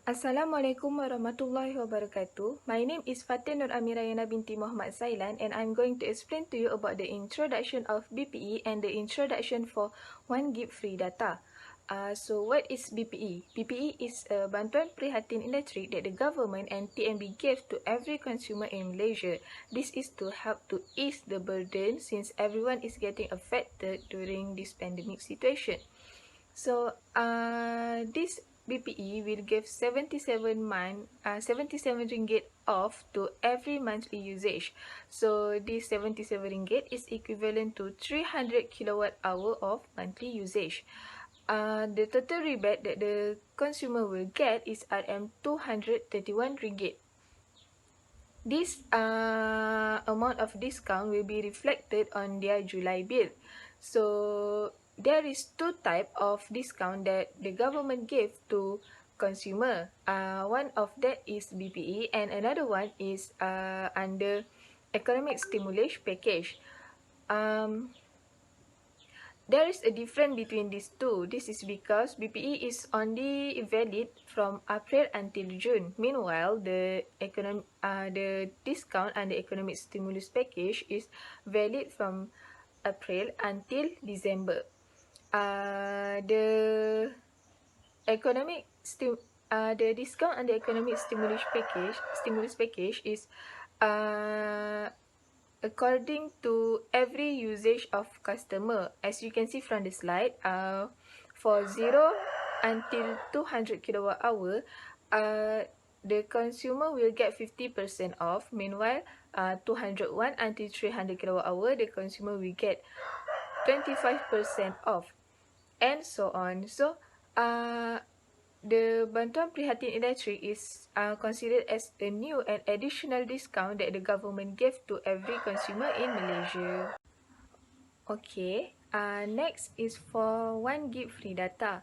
Assalamualaikum warahmatullahi wabarakatuh. My name is Fatin Nur Amirayana binti Muhammad Sailan and I'm going to explain to you about the introduction of BPE and the introduction for 1 gig free data. So what is BPE? BPE is a bantuan prihatin elektrik that the government and TNB gave to every consumer in Malaysia. This is to help to ease the burden since everyone is getting affected during this pandemic situation. So this BPE will give 77 ringgit off to every monthly usage. So this 77 ringgit is equivalent to 300 kilowatt hour of monthly usage. The total rebate that the consumer will get is RM231 ringgit. This amount of discount will be reflected on their July bill. So there is two type of discount that the government gave to consumer. One of that is BPE and another one is under economic stimulus package. There is a difference between these two. This is because BPE is only valid from April until June. Meanwhile, the discount and the economic stimulus package is valid from April until December. The discount and the economic stimulus package is according to every usage of customer. As you can see from the slide, for 0 until 200 kilowatt hour, the consumer will get 50% off. Meanwhile, 201 until 300 kilowatt hour, the consumer will get 25% off, and so on. So, the bantuan prihatin elektrik is considered as a new and additional discount that the government gave to every consumer in Malaysia. Okay, next is for 1 gig free data.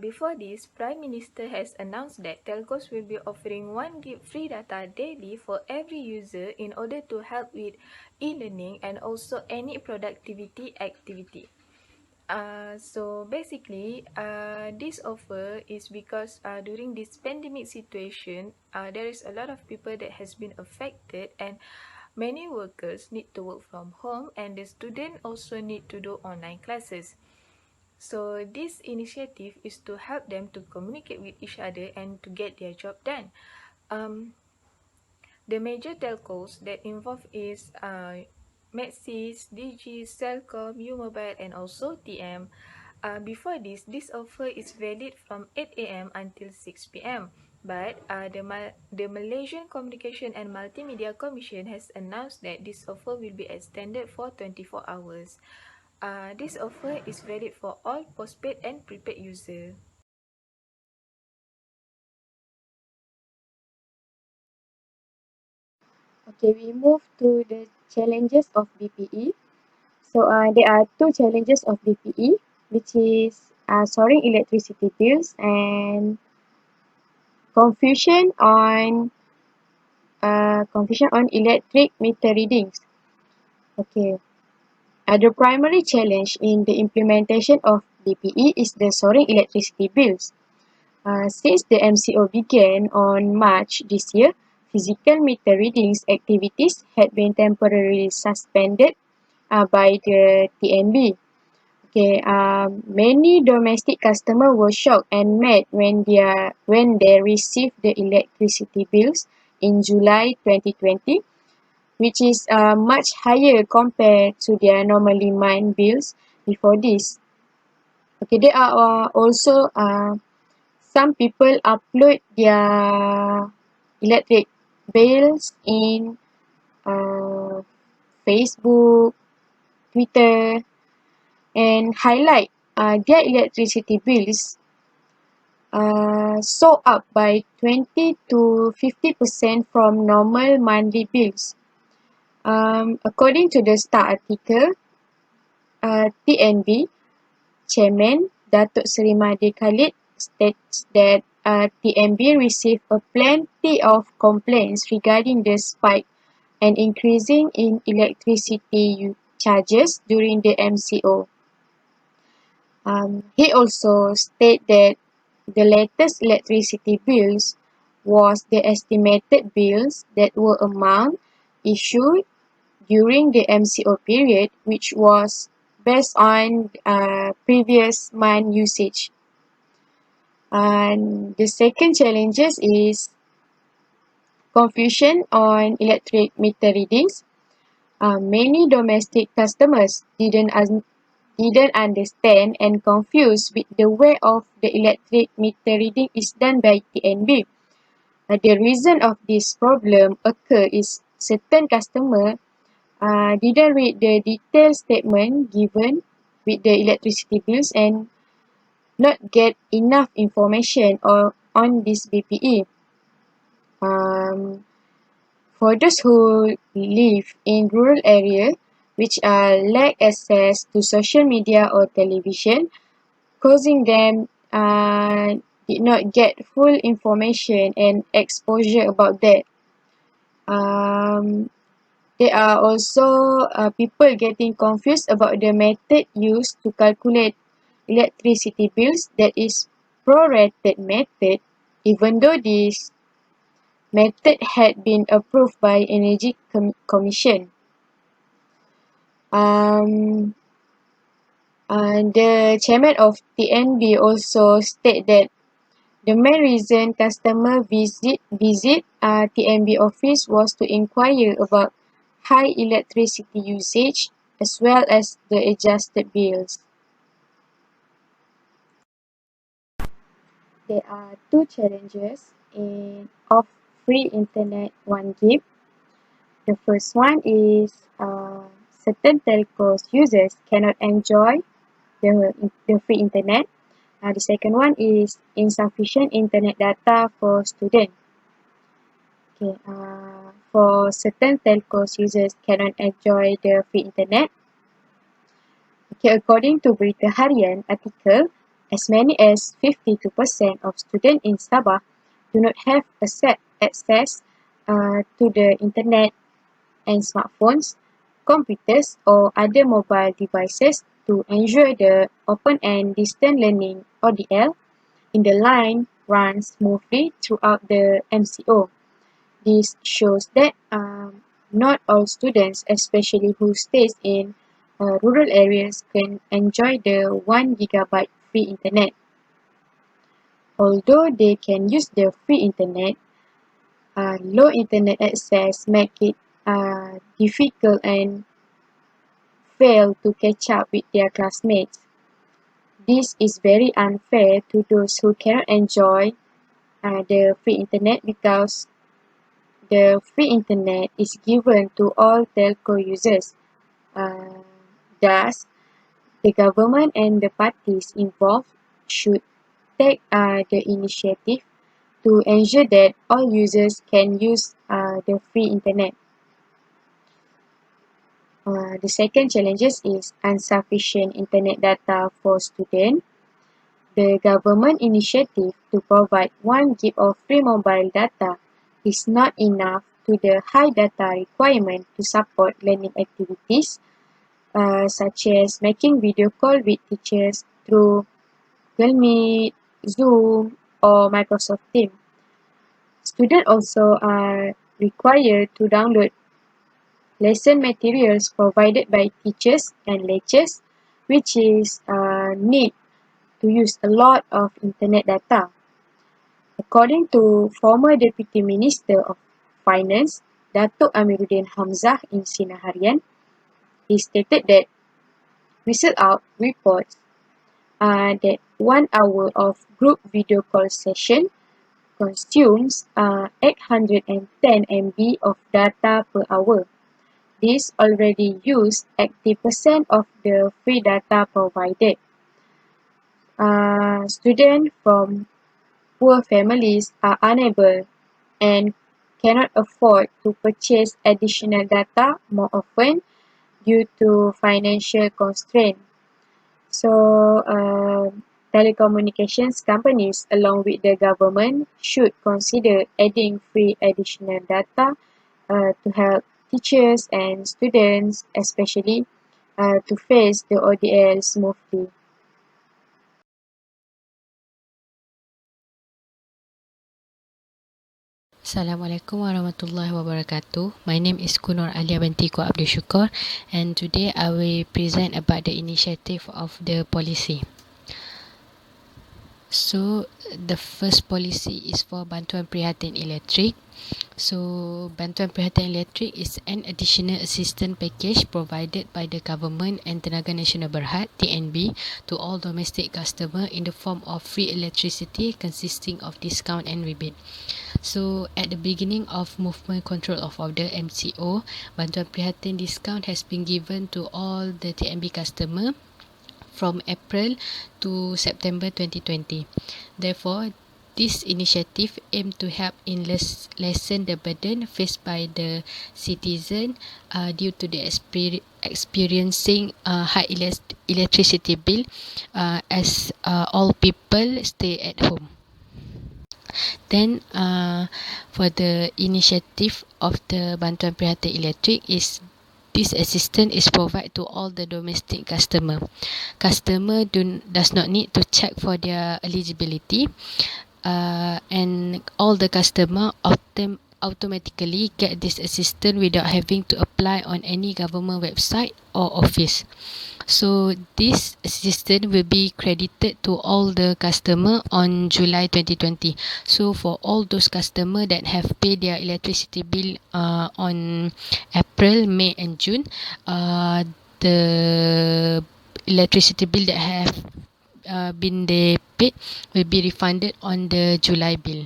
Before this, Prime Minister has announced that telcos will be offering 1 gig free data daily for every user in order to help with e-learning and also any productivity activity. So basically, this offer is because during this pandemic situation, there is a lot of people that has been affected and many workers need to work from home and the student also need to do online classes. So this initiative is to help them to communicate with each other and to get their job done. The major telcos that involved is Maxis, Digi, Celcom, U-Mobile and also TM. Before this offer is valid from 8 a.m. until 6 p.m. But the Malaysian Communication and Multimedia Commission has announced that this offer will be extended for 24 hours. This offer is valid for all postpaid and prepaid users. Okay, we move to the challenges of BPE. So there are two challenges of BPE, which is soaring electricity bills and confusion on electric meter readings. Okay, the primary challenge in the implementation of BPE is the soaring electricity bills. Since the MCO began on March this year, physical meter readings activities had been temporarily suspended by the TNB. Okay, many domestic customers were shocked and mad when they received the electricity bills in July 2020, which is much higher compared to their normally month bills before this. Okay, there are also some people upload their electric bills in Facebook, Twitter, and highlight their electricity bills soar up by 20 to 50% from normal monthly bills. According to the Star article, TNB Chairman Datuk Seri Mahathir Khalid states that TNB received a plenty of complaints regarding the spike and increasing in electricity charges during the MCO. He also stated that the latest electricity bills was the estimated bills that were amount issued during the MCO period, which was based on previous month usage. And the second challenges is confusion on electric meter readings. Many domestic customers didn't understand and confused with the way of the electric meter reading is done by TNB. The reason of this problem occur is certain customer didn't read the detailed statement given with the electricity bills and not get enough information on this BPE. For those who live in rural area which lack access to social media or television, causing them did not get full information and exposure about that. There are also people getting confused about the method used to calculate electricity bills, that is prorated method, even though this method had been approved by Energy Commission. And the chairman of TNB also state that the main reason customer visit TNB office was to inquire about high electricity usage as well as the adjusted bills. There are two challenges of free internet 1 gig. The first one is certain telcos users cannot enjoy the free internet. The second one is insufficient internet data for students. Okay, for certain telcos users cannot enjoy the free internet. Okay, according to Berita Harian article, as many as 52% of students in Sabah do not have access to the internet and smartphones, computers or other mobile devices to ensure the open and distant learning ODL in the line runs smoothly throughout the MCO. This shows that not all students, especially who stays in rural areas, can enjoy the 1 gigabyte free internet. Although they can use the free internet, low internet access make it difficult and fail to catch up with their classmates. This is very unfair to those who cannot enjoy the free internet because the free internet is given to all telco users. Thus, the government and the parties involved should take the initiative to ensure that all users can use the free internet. The second challenges is insufficient internet data for students. The government initiative to provide 1 gig of free mobile data is not enough to the high data requirement to support learning activities such as making video call with teachers through Google Meet, Zoom, or Microsoft Teams. Students also are required to download lesson materials provided by teachers and lecturers, which is need to use a lot of internet data. According to former Deputy Minister of Finance, Datuk Amiruddin Hamzah in Sinar Harian, he stated that whistle out reports that 1 hour of group video call session consumes 810 MB of data per hour. This already used 80% of the free data provided. Students from poor families are unable and cannot afford to purchase additional data more often due to financial constraint. So, telecommunications companies along with the government should consider adding free additional data to help teachers and students, especially to face the ODL smoothly. Assalamualaikum warahmatullahi wabarakatuh. My name is Kunor Alia binti Ku Abdul Syukur, and today I will present about the initiative of the policy. So the first policy is for Bantuan Prihatin Elektrik. So Bantuan Prihatin Elektrik is an additional assistance package provided by the government and Tenaga Nasional Berhad (TNB) to all domestic customer in the form of free electricity consisting of discount and rebate. So at the beginning of Movement Control of Order (MCO), Bantuan Prihatin discount has been given to all the TNB customer from April to September 2020. Therefore, this initiative aims to help in lessen the burden faced by the citizen due to the experiencing high electricity bill as all people stay at home. Then for the initiative of the Bantuan Prihatin Elektrik is this assistance is provided to all the domestic customer. Customer does not need to check for their eligibility, and all the customer automatically get this assistance without having to apply on any government website or office. So this assistance will be credited to all the customer on July 2020. So for all those customer that have paid their electricity bill on April, May and June, the electricity bill that have been they paid will be refunded on the July bill.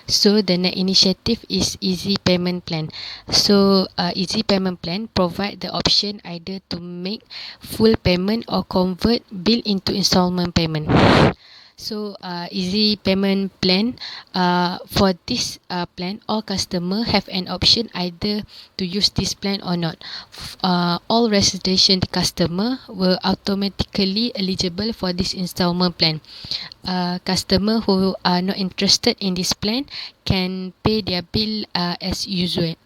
So the next initiative is Easy Payment Plan. So Easy Payment Plan provide the option either to make full payment or convert bill into installment payment. So Easy Payment Plan, for this plan, all customer have an option either to use this plan or not. All residential customer will automatically eligible for this installment plan. Customer who are not interested in this plan can pay their bill as usual.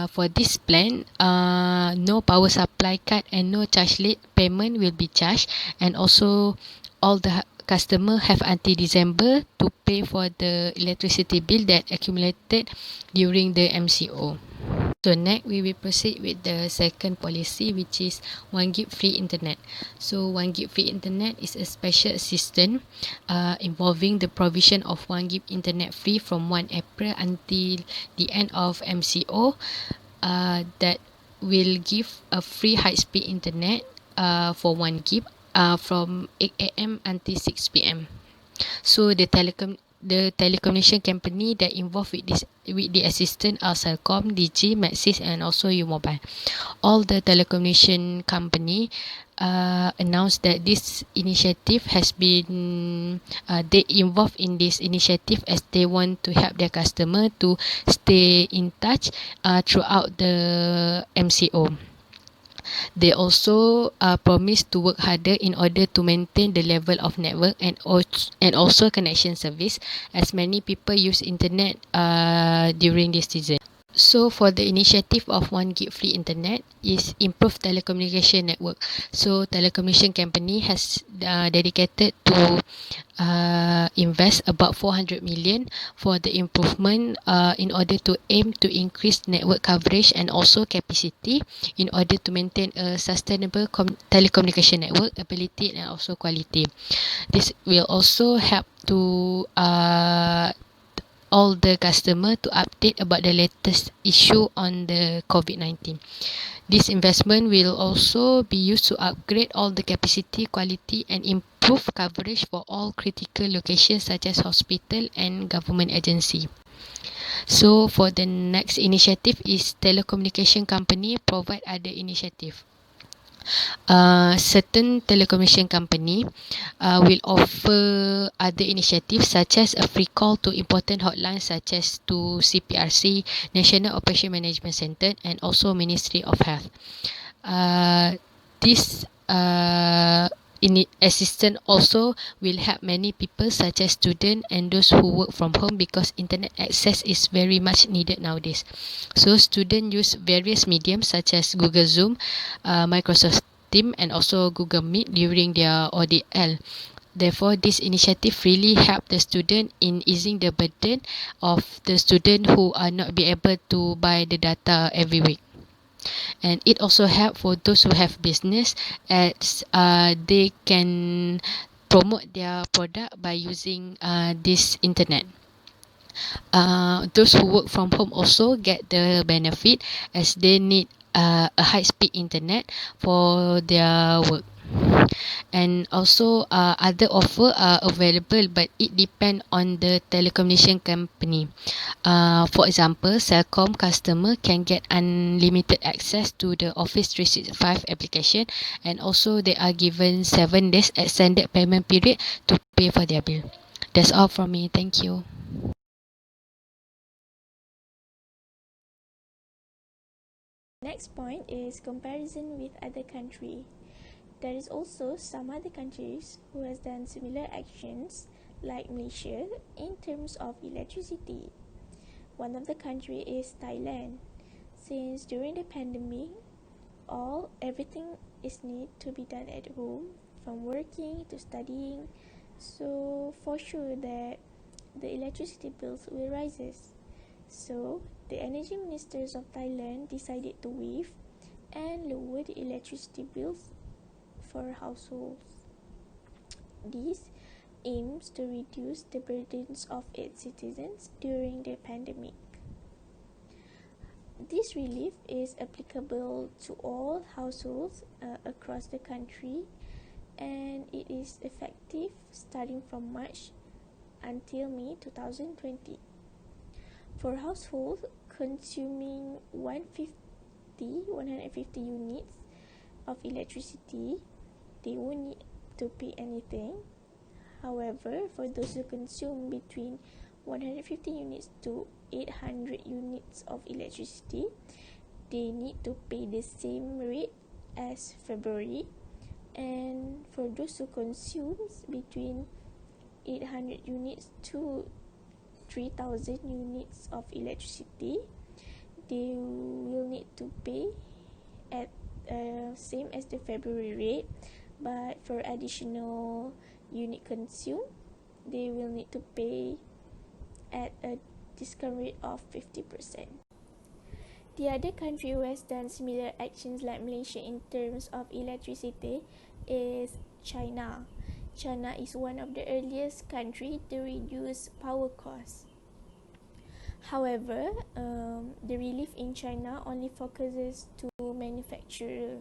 For this plan, no power supply cut and no charge late payment will be charged, and also all the customer have until December to pay for the electricity bill that accumulated during the MCO. So next we will proceed with the second policy, which is 1 gig free internet. So 1 gig free internet is a special assistance involving the provision of 1 gig internet free from 1 April until the end of MCO, that will give a free high-speed internet for 1 gig from 8 AM until 6 PM. So the telecommunication company that involved with the assistant are Celcom, Digi, Maxis and also U-Mobile. All the telecommunication company announced that this initiative has been they involved in this initiative as they want to help their customer to stay in touch throughout the MCO. They also promise to work harder in order to maintain the level of network and also connection service, as many people use internet during this season. So for the initiative of 1 gig free internet is improve telecommunication network. So telecommunication company has dedicated to invest about 400 million for the improvement in order to aim to increase network coverage and also capacity in order to maintain a sustainable telecommunication network ability and also quality. This will also help to all the customer to update about the latest issue on the COVID-19. This investment will also be used to upgrade all the capacity, quality and improve coverage for all critical locations such as hospital and government agency. So for the next initiative is telecommunication company provide other initiative. Certain telecommunication company will offer other initiatives such as a free call to important hotlines such as to CPRC, National Operation Management Center and also Ministry of Health. This assistance also will help many people such as students and those who work from home because internet access is very much needed nowadays. So students use various mediums such as Google Zoom, Microsoft Team and also Google Meet during their ODL. Therefore, this initiative really helped the student in easing the burden of the student who are not be able to buy the data every week. And it also help for those who have business as they can promote their product by using this internet. Those who work from home also get the benefit as they need a high speed internet for their work. And also other offer are available, but it depend on the telecommunication company. For example, Celcom customer can get unlimited access to the Office 365 application, and also they are given 7 days extended payment period to pay for their bill. That's all from me. Thank you. Next point is comparison with other country. There is also some other countries who has done similar actions like Malaysia in terms of electricity. One of the country is Thailand. Since during the pandemic, everything is need to be done at home, from working to studying. So for sure that the electricity bills will rises. So the energy ministers of Thailand decided to waive and lower the electricity bills for households. This aims to reduce the burdens of its citizens during the pandemic. This relief is applicable to all households across the country, and it is effective starting from March until May 2020. For households consuming 150 units of electricity, they won't need to pay anything. However, for those who consume between 150 units to 800 units of electricity, they need to pay the same rate as February. And for those who consume between 800 units to 3,000 units of electricity, they will need to pay at same as the February rate, but for additional unit consumed, they will need to pay at a discount rate of 50%. The other country who has done similar actions like Malaysia in terms of electricity is China. China is one of the earliest country to reduce power costs. However, the relief in China only focuses to manufacturer,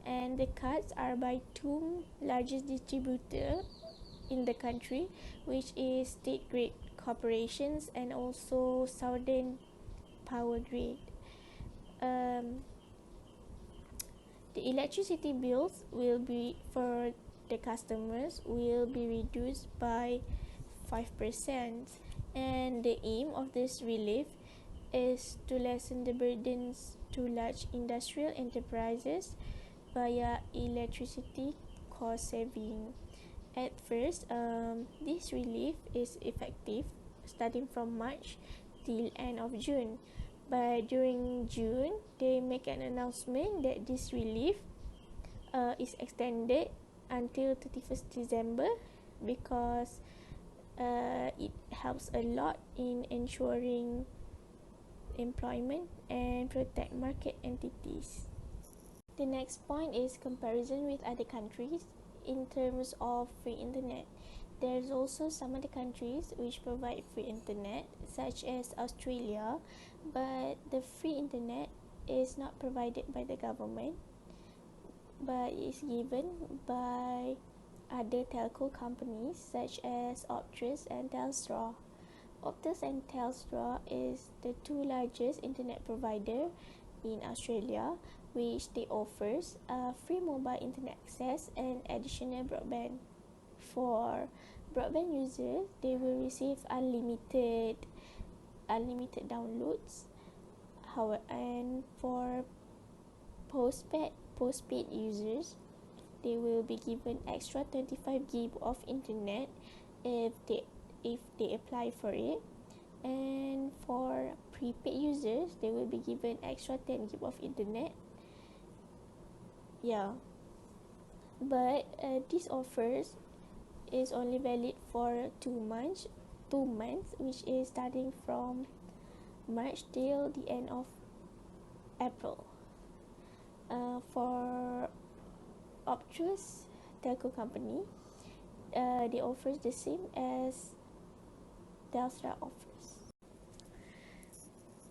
and the cuts are by two largest distributor in the country, which is State Grid Corporations and also Southern Power Grid. The electricity bills will be for the customers will be reduced by 5%, and the aim of this relief is to lessen the burdens to large industrial enterprises via electricity cost saving. At first, this relief is effective starting from March till end of June. But during June, they make an announcement that this relief is extended until 31st December because it helps a lot in ensuring employment and protect market entities. The next point is comparison with other countries in terms of free internet. There's also some other countries which provide free internet, such as Australia, but the free internet is not provided by the government, but is given by other telco companies such as Optus and Telstra. Optus and Telstra is the two largest internet provider in Australia, which they offers free mobile internet access and additional broadband. For broadband users, they will receive unlimited downloads. And for postpaid users, they will be given extra 25 gig of internet if they apply for it. And for prepaid users, they will be given extra 10 gig of internet. But these offers is only valid for 2 months, which is starting from March till the end of April. For Optus telco company, they offer the same as Telstra offers.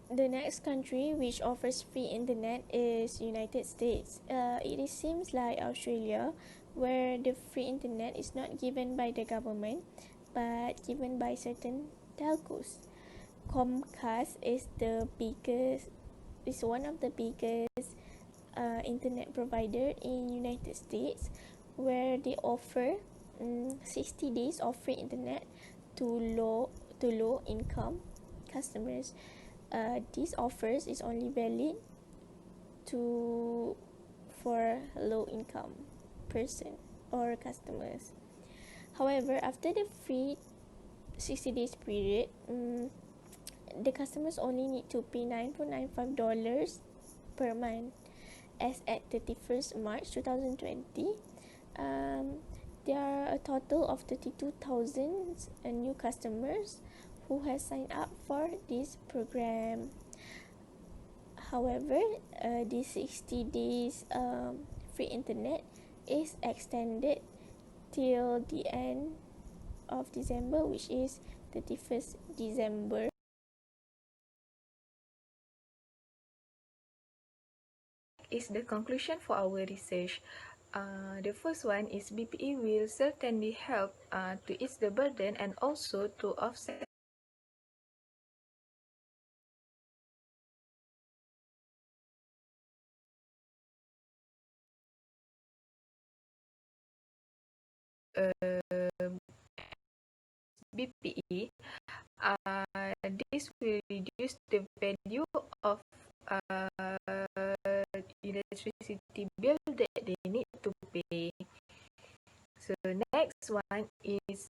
The next country which offers free internet is United States. It seems like Australia, where the free internet is not given by the government but given by certain telcos. Comcast is one of the biggest internet provider in United States, where they offer 60 days of free internet to low income customers. These offers is only valid for low income person or customers. However, after the free 60 days period, the customers only need to pay $9.95 per month. As at 31st March 2020, there are a total of 32,000 new customers who has signed up for this program. However, this 60 days free internet is extended till the end of December, which is 31st December. Is the conclusion for our research. The first one is BPE will certainly help to ease the burden and also to offset BPE. This will reduce the value of electricity bill that they need to pay. So next one is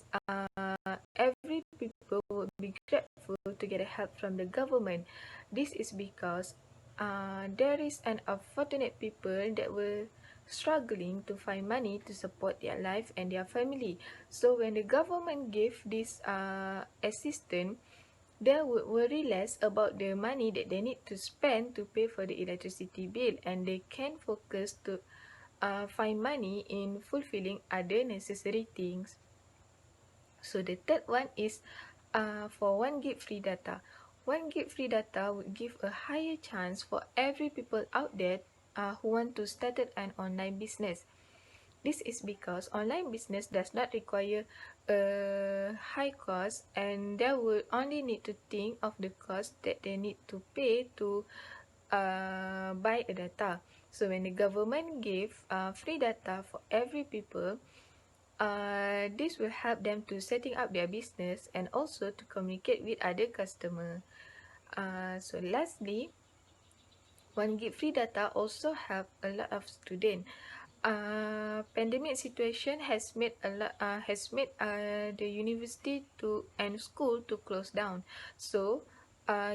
every people will be grateful to get help from the government. This is because there is an unfortunate people that were struggling to find money to support their life and their family. So when the government gave this assistance, they would worry less about the money that they need to spend to pay for the electricity bill, and they can focus to find money in fulfilling other necessary things. So the third one is for 1 gig free data. 1 gig free data would give a higher chance for every people out there who want to start an online business. This is because online business does not require a high cost, and they will only need to think of the cost that they need to pay to buy a data. So when the government gave free data for every people, this will help them to setting up their business and also to communicate with other customer. So lastly, 1 gig free data also help a lot of students. Pandemic situation has made the university and school to close down. So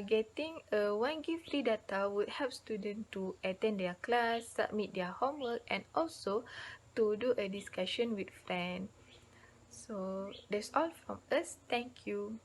getting a 1 gig free data would help students to attend their class, submit their homework, and also to do a discussion with friends. So that's all from us. Thank you.